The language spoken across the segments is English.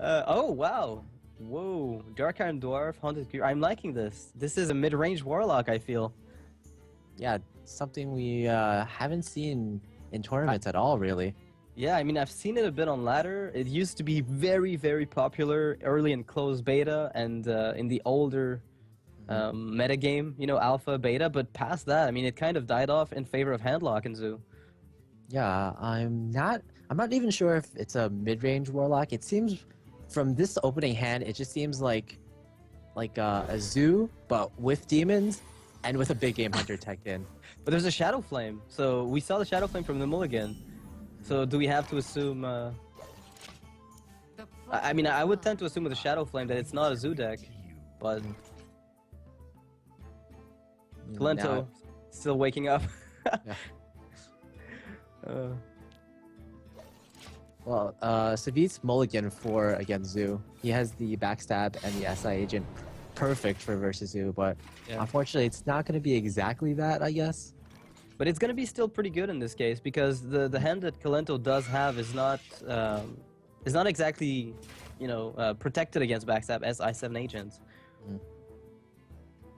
Oh, wow. Whoa. Dark Iron Dwarf, Haunted Creature. I'm liking this. This is a mid-range Warlock, I feel. Yeah, something we haven't seen in tournaments at all, really. Yeah, I mean, I've seen it a bit on ladder. It used to be very, very popular early in closed beta and in the older meta game, you know, alpha, beta. But past that, I mean, it kind of died off in favor of Handlock and Zoo. Yeah, I'm not even sure if it's a mid-range warlock. It seems from this opening hand, it just seems like a zoo, but with demons and with a big game hunter tech in. But there's a Shadow Flame. So we saw the Shadow Flame from the mulligan. So do we have to assume... I mean, I would tend to assume with a Shadow Flame that it's not a Zoo deck. But... Kolento still waking up. Yeah. Well, Savjz mulligan for against Zoo. He has the backstab and the SI agent perfect for versus Zoo, but unfortunately it's not going to be exactly that, I guess. But it's going to be still pretty good in this case, because the hand that Kolento does have is not exactly, you know, protected against backstab as I7 agents.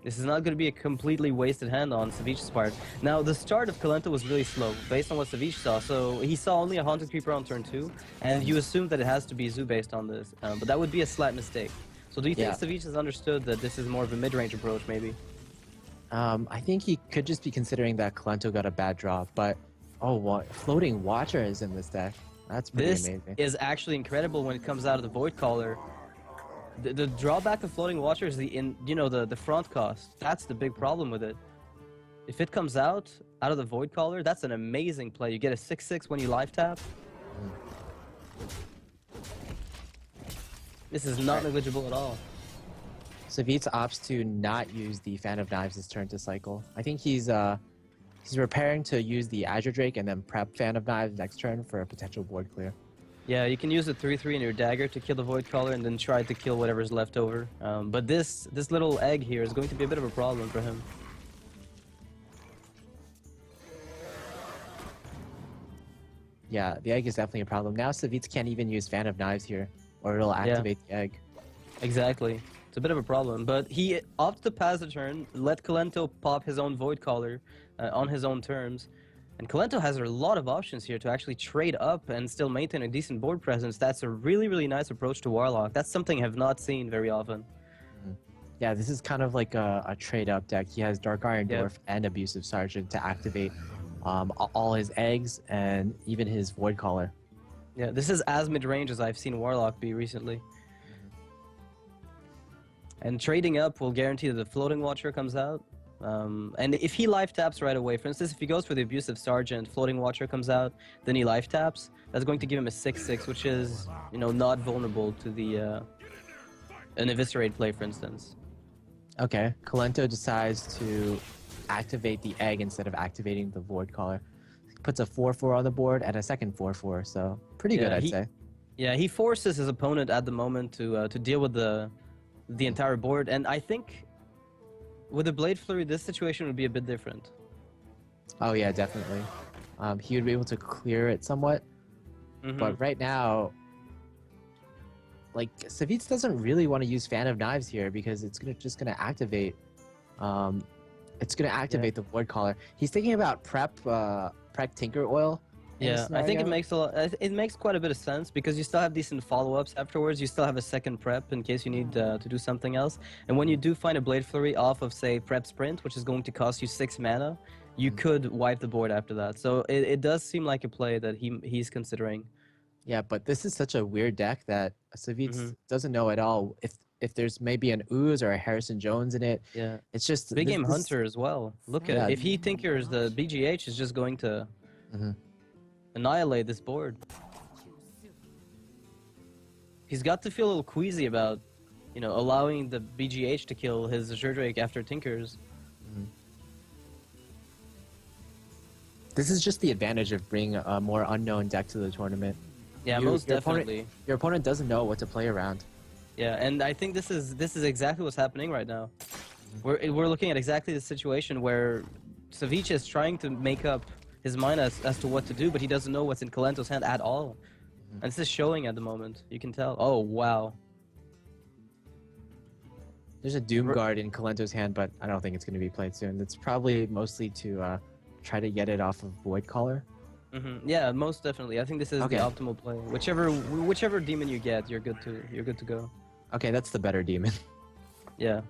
This is not going to be a completely wasted hand on Savjz's part. Now, the start of Kolento was really slow, based on what Savjz saw. So he saw only a Haunted Creeper on turn 2, and you assume that it has to be Zoo based on this. But that would be a slight mistake. So do you think Savjz has understood that this is more of a mid-range approach, maybe? I think he could just be considering that Kolento got a bad draw, but what Floating Watcher is in this deck. That's pretty amazing. This is actually incredible when it comes out of the Void Caller. The drawback of Floating Watcher is the front cost. That's the big problem with it. If it comes out of the Void Caller, that's an amazing play. You get a 6/6 when you live tap. This is not negligible at all. Savjz opts to not use the Fan of Knives this turn to cycle. I think he's preparing to use the Azure Drake and then prep Fan of Knives next turn for a potential board clear. Yeah, you can use the 3/3 in your dagger to kill the Void Caller and then try to kill whatever's left over. But this little egg here is going to be a bit of a problem for him. Yeah, the egg is definitely a problem. Now Savjz can't even use Fan of Knives here, or it'll activate the egg. Exactly. It's a bit of a problem, but he opts to pass the turn, let Kolento pop his own Void Caller on his own terms. And Kolento has a lot of options here to actually trade up and still maintain a decent board presence. That's a really, really nice approach to Warlock. That's something I have not seen very often. Yeah, this is kind of like a trade-up deck. He has Dark Iron Dwarf and Abusive Sergeant to activate all his eggs and even his Void Caller. Yeah, this is as mid-range as I've seen Warlock be recently. And trading up will guarantee that the Floating Watcher comes out. And if he life taps right away, for instance, if he goes for the Abusive Sergeant, Floating Watcher comes out, then he life taps, that's going to give him a 6/6, which is, you know, not vulnerable to the an Eviscerate play, for instance. Okay, Kolento decides to activate the egg instead of activating the Void Caller. Puts a 4/4 on the board and a second 4/4, so pretty good, I'd say. Yeah, he forces his opponent at the moment to deal with the entire board, and I think with the Blade Flurry, this situation would be a bit different. Oh yeah, definitely. He would be able to clear it somewhat, but right now, like, Savjz doesn't really want to use Fan of Knives here because it's just gonna activate. It's gonna activate the Void Caller. He's thinking about prep Tinker Oil. Yeah, I think it makes a lot. It makes quite a bit of sense because you still have decent follow-ups afterwards. You still have a second prep in case you need to do something else. And when you do find a Blade Flurry off of, say, Prep Sprint, which is going to cost you 6 mana, you could wipe the board after that. So it does seem like a play that he's considering. Yeah, but this is such a weird deck that Savjz doesn't know at all if there's maybe an Ooze or a Harrison Jones in it. Yeah, it's just big game hunter as well. Look at it. If he tinkers, the BGH is just going to annihilate this board. He's got to feel a little queasy about, you know, allowing the BGH to kill his Azure Drake after tinkers. This is just the advantage of bringing a more unknown deck to the tournament. Yeah, most definitely. Your opponent doesn't know what to play around. Yeah, and I think this is exactly what's happening right now. We're looking at exactly the situation where Savjz is trying to make up his mind as to what to do, but he doesn't know what's in Kolento's hand at all. And this is showing at the moment. You can tell. Oh, wow. There's a Doom Guard in Kolento's hand, but I don't think it's going to be played soon. It's probably mostly to try to get it off of Void Caller. Yeah, most definitely. I think this is the optimal play. Whichever demon you get, you're good to go. Okay, that's the better demon. Yeah.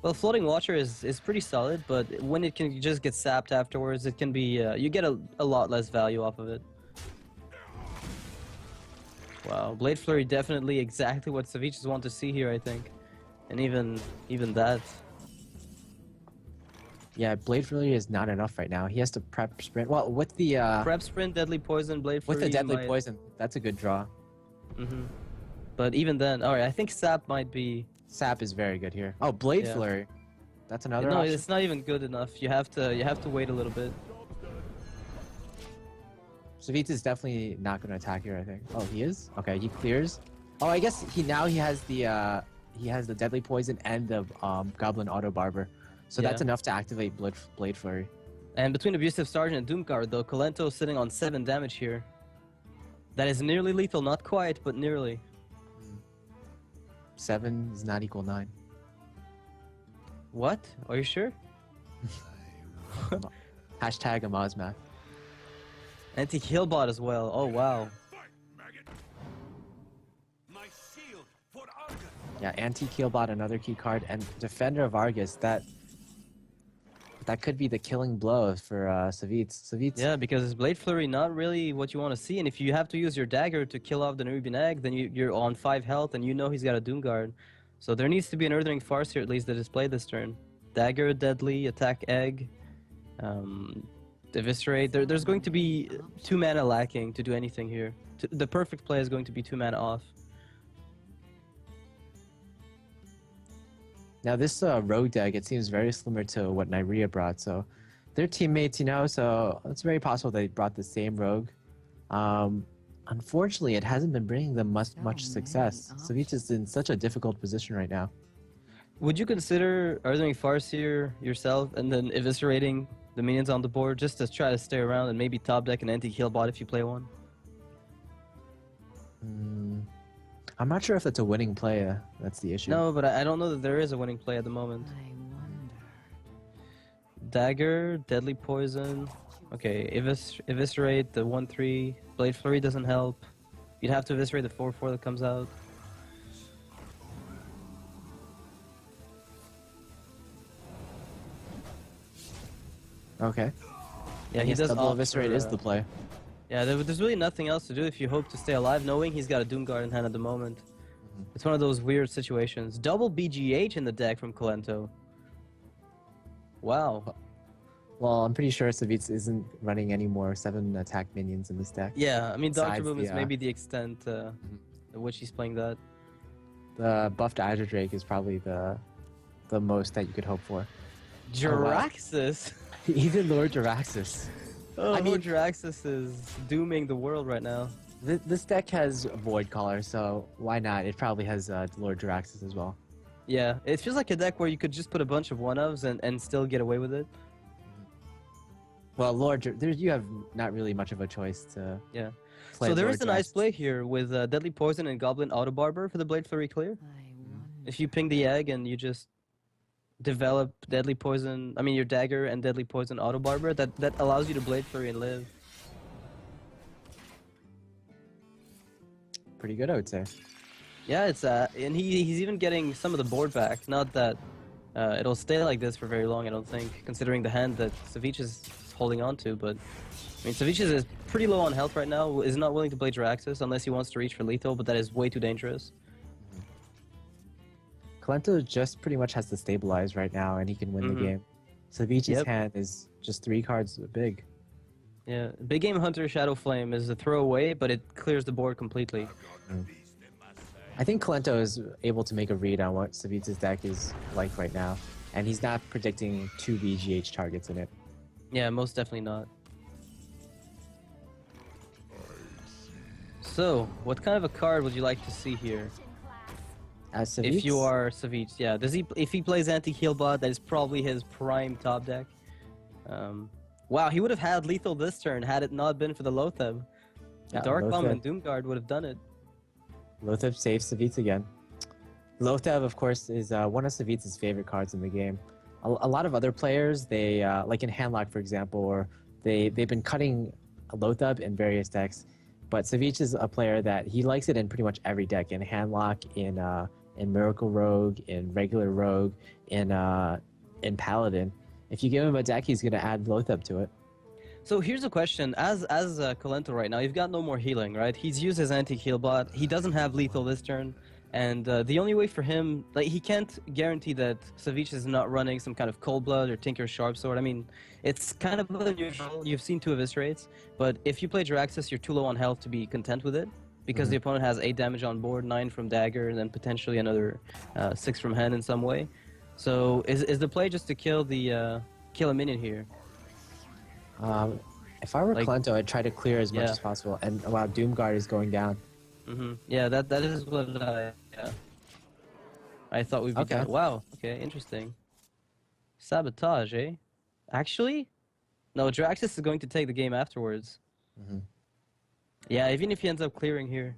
Well, Floating Watcher is pretty solid, but when it can just get sapped afterwards, it can be you get a lot less value off of it. Wow, Blade Flurry definitely exactly what Savjz want to see here, I think, and even that. Yeah, Blade Flurry is not enough right now. He has to prep sprint. Well, with the prep sprint, Deadly Poison, Blade Flurry. with the Deadly Poison, that's a good draw. But even then, all right, I think Sap might be. Sap is very good here. Oh, Blade Flurry. That's another option. It's not even good enough. You have to wait a little bit. Savjz is definitely not going to attack here, I think. Oh, he is? Okay, he clears. Oh, I guess he has the Deadly Poison and the Goblin Auto Barber. So that's enough to activate Blade Flurry. And between Abusive Sergeant and Doom Guard, though, Kolento sitting on 7 damage here. That is nearly lethal, not quite, but nearly. 7 is not equal 9. What? Are you sure? Hashtag Amazmath. Anti-Killbot as well. Oh, wow. Yeah, Anti-Killbot, another key card, and Defender of Argus, that could be the killing blow for Savjz. Yeah, because his Blade Flurry not really what you want to see, and if you have to use your dagger to kill off the Nerubian Egg, then you're on 5 health, and you know he's got a Doom Guard. So there needs to be an Earthring Farce here at least that is played this turn. Dagger, Deadly, Attack Egg, Eviscerate. There's going to be 2 mana lacking to do anything here. The perfect play is going to be 2 mana off. Now this rogue deck, it seems very similar to what Nyria brought, so they're teammates, you know, so it's very possible they brought the same rogue. Unfortunately, it hasn't been bringing them much success. Savjz is in such a difficult position right now. Would you consider Earthring Farce here yourself and then eviscerating the minions on the board just to try to stay around and maybe top deck an anti-Killbot if you play one? I'm not sure if that's a winning play. That's the issue. No, but I don't know that there is a winning play at the moment. Dagger, Deadly Poison. Okay, eviscerate the 1/3. Blade Flurry doesn't help. You'd have to eviscerate the 4/4 that comes out. Okay. Yeah, he does double eviscerate is the play. Yeah, there's really nothing else to do if you hope to stay alive, knowing he's got a Doom Guard in hand at the moment. It's one of those weird situations. Double BGH in the deck from Kolento. Wow. Well, I'm pretty sure Savjz isn't running any more 7 attack minions in this deck. Yeah, I mean, Dr. Boom is maybe the extent at which he's playing that. The buffed Azure Drake is probably the most that you could hope for. Jiraxxus? Oh, wow. Even Lord Jiraxxus. Oh, I mean, Jiraxxus is dooming the world right now. This deck has Void Caller, so why not? It probably has Lord Jiraxxus as well. Yeah, it feels like a deck where you could just put a bunch of 1-ofs and still get away with it. Well, you have not really much of a choice to play. So there is a nice play here with Deadly Poison and Goblin Auto Barber for the Blade Flurry clear. If you ping the egg and you just develop Deadly Poison, I mean your Dagger and Deadly Poison Auto Barber, that allows you to Blade Flurry and live. Pretty good, I would say. Yeah, it's and he's even getting some of the board back. Not that it'll stay like this for very long, I don't think, considering the hand that Savjz is holding on to. But I mean, Savjz is pretty low on health right now. Is not willing to play Jiraxxus unless he wants to reach for lethal, but that is way too dangerous. Kolento just pretty much has to stabilize right now, and he can win the game. Savjz's hand is just 3 cards big. Yeah, Big Game Hunter Shadow Flame is a throwaway, but it clears the board completely. I think Kolento is able to make a read on what Savjz's deck is like right now, and he's not predicting 2 BGH targets in it. Yeah, most definitely not. So, what kind of a card would you like to see here? As if you are Savjz, yeah. If he plays anti-Killbot, that is probably his prime top deck. Wow, he would have had lethal this turn had it not been for the Loatheb. Yeah, Dark Bomb Lotheb, and Doomguard would have done it. Lotheb saves Savjz again. Lotheb, of course, is one of Savjz's favorite cards in the game. A lot of other players, they like in Handlock, for example, or they've been cutting Lotheb in various decks, but Savjz is a player that he likes it in pretty much every deck. In Handlock, in Miracle Rogue, in regular Rogue, in Paladin. If you give him a deck, he's gonna add Lotheb to it. So here's a question: as Kolento right now, you've got no more healing, right? He's used his anti-heal bot. He doesn't have lethal this turn, and the only way for him, like, he can't guarantee that Savjz is not running some kind of Cold Blood or Tinker's Sharpsword. I mean, it's kind of unusual. You've seen 2 eviscerates, but if you play Jiraxxus, you're too low on health to be content with it, because the opponent has 8 damage on board, 9 from Dagger, and then potentially another 6 from hand in some way. So is the play just to kill a minion here? If I were Like- Kolento, I'd try to clear as much Yeah. as possible. And wow, Doomguard is going down. Yeah, that is what I thought we'd be Okay. Wow, okay, interesting. Sabotage, eh? Actually? No, Jiraxxus is going to take the game afterwards. Mhm. Yeah, even if he ends up clearing here.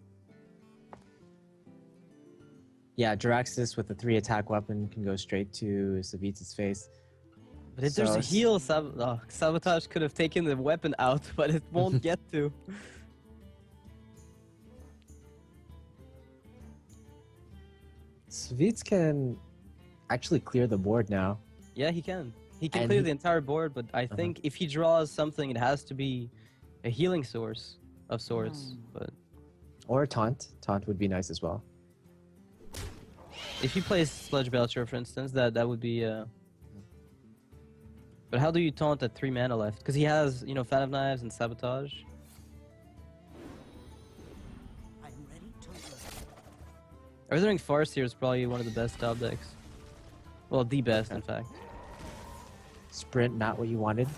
Yeah, Jiraxxus with a 3 attack weapon can go straight to Savjz's face. But if there's a So- heal, Sabotage could have taken the weapon out, but it won't get to. Savjz can actually clear the board now. Yeah, he can. He can And clear he- the entire board, but I think if he draws something, it has to be a healing source of sorts. But Or Taunt. Taunt would be nice as well. if he plays Sludge Belcher, for instance, that would be. But how do you taunt at 3 mana left? Because he has, Fan of Knives and Sabotage. Arthurian Farce here is probably one of the best top decks. Well, the best, in fact. Sprint, not what you wanted.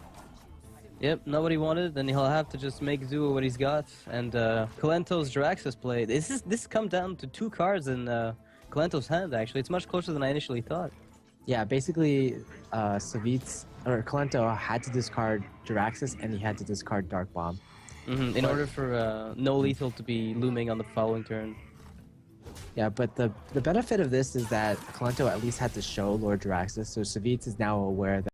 Yep, not what he wanted, then he'll have to just make do with what he's got. And Kolento's Jiraxxus play. This come down to 2 cards in Kolento's hand, actually. It's much closer than I initially thought. Yeah, basically, Savjz or Kolento had to discard Jiraxxus and he had to discard Dark Bomb. In order for no lethal to be looming on the following turn. Yeah, but the benefit of this is that Kolento at least had to show Lord Jiraxxus, so Savjz is now aware that